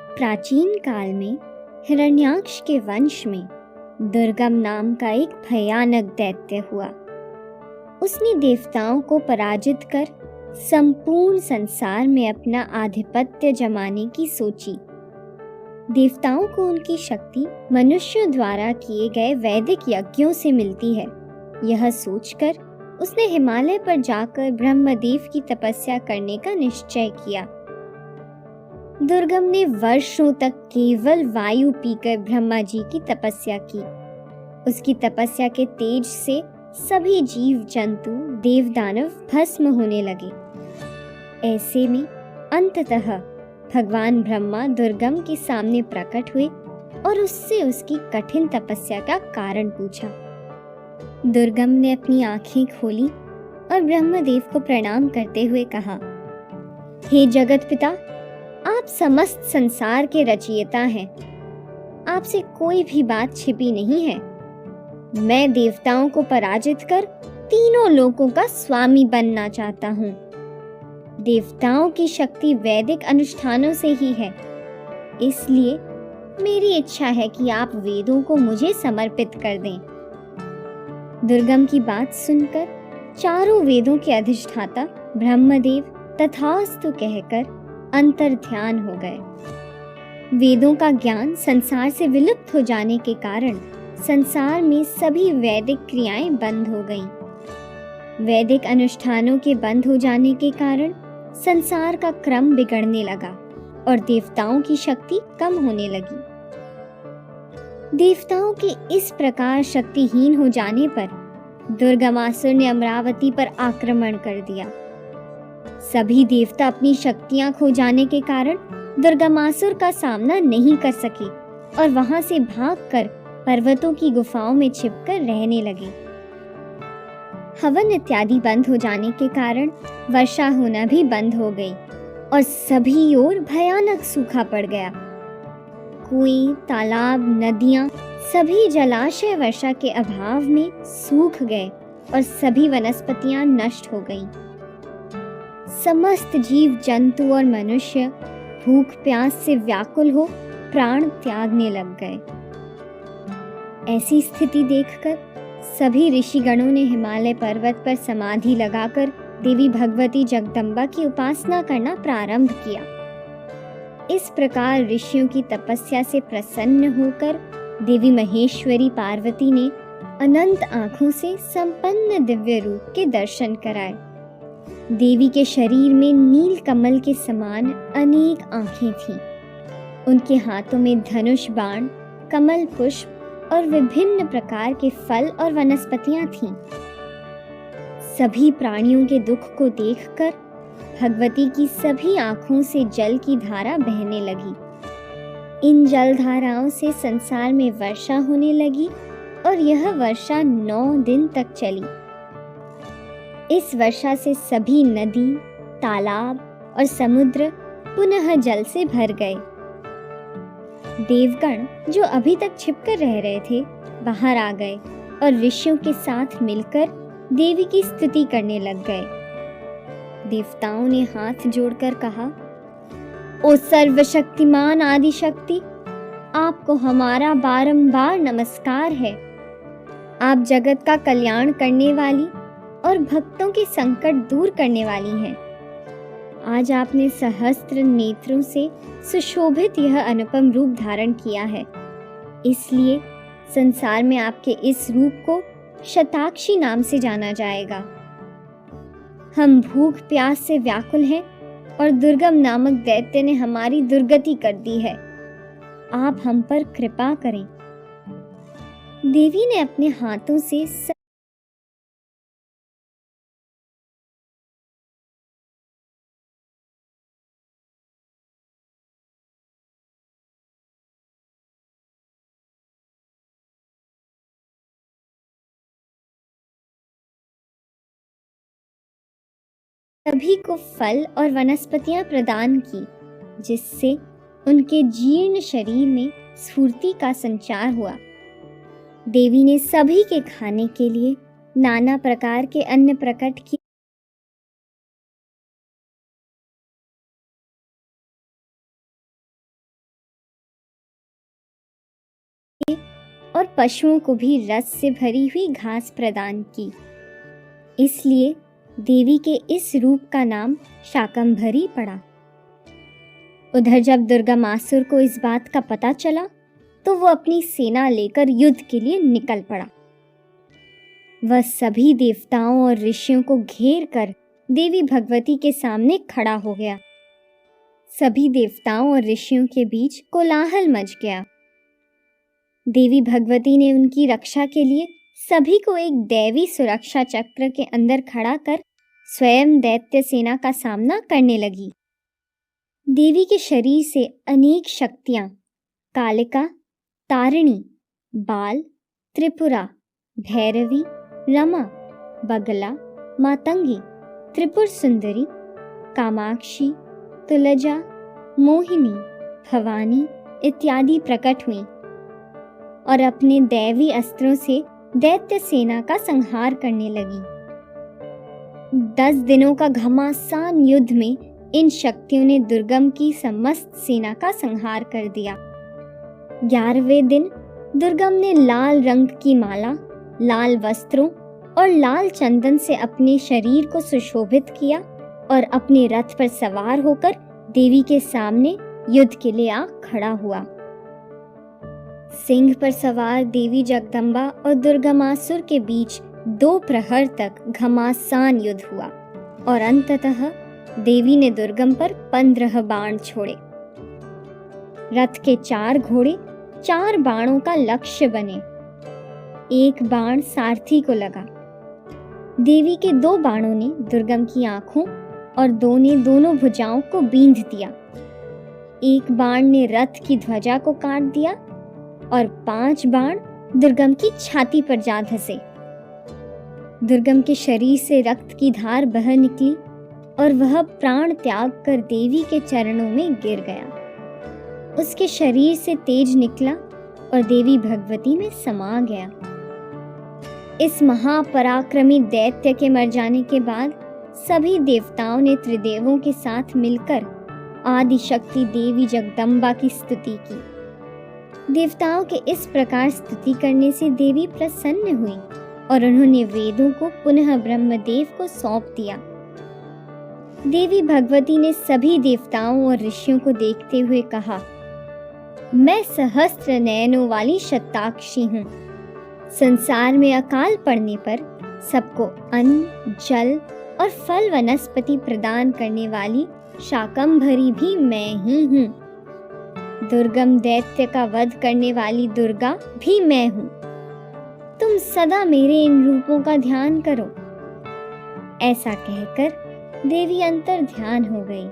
प्राचीन काल में हिरण्याक्ष के वंश में दुर्गम नाम का एक भयानक दैत्य हुआ। उसने देवताओं को पराजित कर संपूर्ण संसार में अपना आधिपत्य जमाने की सोची। देवताओं को उनकी शक्ति मनुष्यों द्वारा किए गए वैदिक यज्ञों से मिलती है। यह सोचकर उसने हिमालय पर जाकर ब्रह्मदेव की तपस्या करने का निश्चय किया। दुर्गम ने वर्षों तक केवल वायु पीकर ब्रह्मा जी की तपस्या की। उसकी तपस्या के तेज से सभी जीव जंतु देव दानव भस्म होने लगे। ऐसे में अंततः भगवान ब्रह्मा दुर्गम के सामने प्रकट हुए और उससे उसकी कठिन तपस्या का कारण पूछा। दुर्गम ने अपनी आंखें खोली और ब्रह्मदेव को प्रणाम करते हुए कहा, हे जगत पिता, आप समस्त संसार के रचयिता हैं। आपसे कोई भी बात छिपी नहीं है। मैं देवताओं को पराजित कर तीनों लोकों का स्वामी बनना चाहता हूँ। देवताओं की शक्ति वैदिक अनुष्ठानों से ही है, इसलिए मेरी इच्छा है कि आप वेदों को मुझे समर्पित कर दें। दुर्गम की बात सुनकर चारों वेदों के अधिष्ठाता ब्रह्मदेव तथास्तु कहकर अंतर्ध्यान हो गए। वेदों का ज्ञान संसार से विलुप्त हो जाने के कारण संसार में सभी वैदिक क्रियाएं बंद हो गईं। वैदिक अनुष्ठानों के बंद हो जाने के कारण संसार का क्रम बिगड़ने लगा और देवताओं की शक्ति कम होने लगी। देवताओं के इस प्रकार शक्तिहीन हो जाने पर दुर्गमासुर ने अमरावती पर आक्रमण कर दिया। सभी देवता अपनी शक्तियां खो जाने के कारण दुर्गमासुर का सामना नहीं कर सके और वहां से भागकर पर्वतों की गुफाओं में छिपकर रहने लगे। हवन इत्यादि बंद हो जाने के कारण वर्षा होना भी बंद हो गई और सभी ओर भयानक सूखा पड़ गया। कुएं, तालाब, नदियां, सभी जलाशय वर्षा के अभाव में सूख गए और सभी वनस्पतियां नष्ट हो गईं। समस्त जीव जंतु और मनुष्य भूख प्यास से व्याकुल हो प्राण त्यागने लग गए। ऐसी स्थिति देखकर सभी ऋषिगणों ने हिमालय पर्वत पर समाधि लगाकर देवी भगवती जगदम्बा की उपासना करना प्रारंभ किया। इस प्रकार ऋषियों की तपस्या से प्रसन्न होकर देवी महेश्वरी पार्वती ने अनंत आंखों से संपन्न दिव्य रूप के दर्शन कराए। देवी के शरीर में नील कमल के समान अनेक आंखें थीं। उनके हाथों में धनुष बाण, कमल पुष्प और विभिन्न प्रकार के फल और वनस्पतियां थीं। सभी प्राणियों के दुख को देखकर भगवती की सभी आंखों से जल की धारा बहने लगी। इन जल धाराओं से संसार में वर्षा होने लगी और यह वर्षा 9 दिन तक चली। इस वर्षा से सभी नदी, तालाब और समुद्र पुनः जल से भर गए। देवगण जो अभी तक छिपकर रह रहे थे बाहर आ गए और ऋषियों के साथ मिलकर देवी की स्तुति करने लग गए। देवताओं ने हाथ जोड़कर कहा, ओ सर्वशक्तिमान आदिशक्ति, आपको हमारा बारंबार नमस्कार है। आप जगत का कल्याण करने वाली और भक्तों के संकट दूर करने वाली हैं। आज आपने सहस्त्र नेत्रों से सुशोभित यह अनुपम रूप धारण किया है, इसलिए संसार में आपके इस रूप को शताक्षी नाम से जाना जाएगा। हम भूख प्यास से व्याकुल हैं और दुर्गम नामक दैत्य ने हमारी दुर्गति कर दी है। आप हम पर कृपा करें। देवी ने अपने हाथों से सभी को फल और वनस्पतियां प्रदान की, जिससे उनके जीर्ण शरीर में स्फूर्ति का संचार हुआ। देवी ने सभी के खाने के लिए नाना प्रकार के अन्न प्रकट किए। और पशुओं को भी रस से भरी हुई घास प्रदान की। इसलिए देवी के इस रूप का नाम शाकंभरी पड़ा। उधर जब दुर्गमासुर को इस बात का पता चला तो वो अपनी सेना लेकर युद्ध के लिए निकल पड़ा। वह सभी देवताओं और ऋषियों को घेर कर देवी भगवती के सामने खड़ा हो गया। सभी देवताओं और ऋषियों के बीच कोलाहल मच गया। देवी भगवती ने उनकी रक्षा के लिए सभी को एक दैवी सुरक्षा चक्र के अंदर खड़ा कर स्वयं दैत्य सेना का सामना करने लगी। देवी के शरीर से अनेक शक्तियां कालिका, तारिणी, बाल, त्रिपुरा, भैरवी, रमा, बगला, मातंगी, त्रिपुर सुंदरी, कामाक्षी, तुलजा, मोहिनी, भवानी इत्यादि प्रकट हुई और अपने दैवी अस्त्रों से दैत्य सेना का संहार करने लगी। 10 दिनों का घमासान युद्ध में इन शक्तियों ने दुर्गम की समस्त सेना का संहार कर दिया। 11वें दिन दुर्गम ने लाल रंग की माला, लाल वस्त्रों और लाल चंदन से अपने शरीर को सुशोभित किया और अपने रथ पर सवार होकर देवी के सामने युद्ध के लिए आ खड़ा हुआ। सिंह पर सवार देवी जगदम्बा और दुर्गमासुर के बीच 2 प्रहर तक घमासान युद्ध हुआ और अंततः देवी ने दुर्गम पर 15 बाण छोड़े। रथ के 4 घोड़े 4 बाणों का लक्ष्य बने। एक बाण सारथी को लगा। देवी के 2 बाणों ने दुर्गम की आंखों और 2 ने दोनों भुजाओं को बींध दिया। एक बाण ने रथ की ध्वजा को काट दिया और 5 बाण दुर्गम की छाती पर जा धंसे। दुर्गम के शरीर से रक्त की धार बह निकली और वह प्राण त्याग कर देवी के चरणों में गिर गया। उसके शरीर से तेज निकला और देवी भगवती में समा गया। इस महापराक्रमी दैत्य के मर जाने के बाद सभी देवताओं ने त्रिदेवों के साथ मिलकर आदिशक्ति देवी जगदम्बा की स्तुति की। देवताओं के इस प्रकार स्तुति करने से देवी प्रसन्न हुई और उन्होंने वेदों को पुनः ब्रह्मदेव को सौंप दिया। देवी भगवती ने सभी देवताओं और ऋषियों को देखते हुए कहा, मैं सहस्त्र नयनों वाली शताक्षी हूँ। संसार में अकाल पड़ने पर सबको अन्न, जल और फल वनस्पति प्रदान करने वाली शाकंभरी भी मैं ही हूँ। दुर्गम दैत्य का वध करने वाली दुर्गा भी मैं हूँ। तुम सदा मेरे इन रूपों का ध्यान करो। ऐसा कहकर देवी अंतर ध्यान हो गई।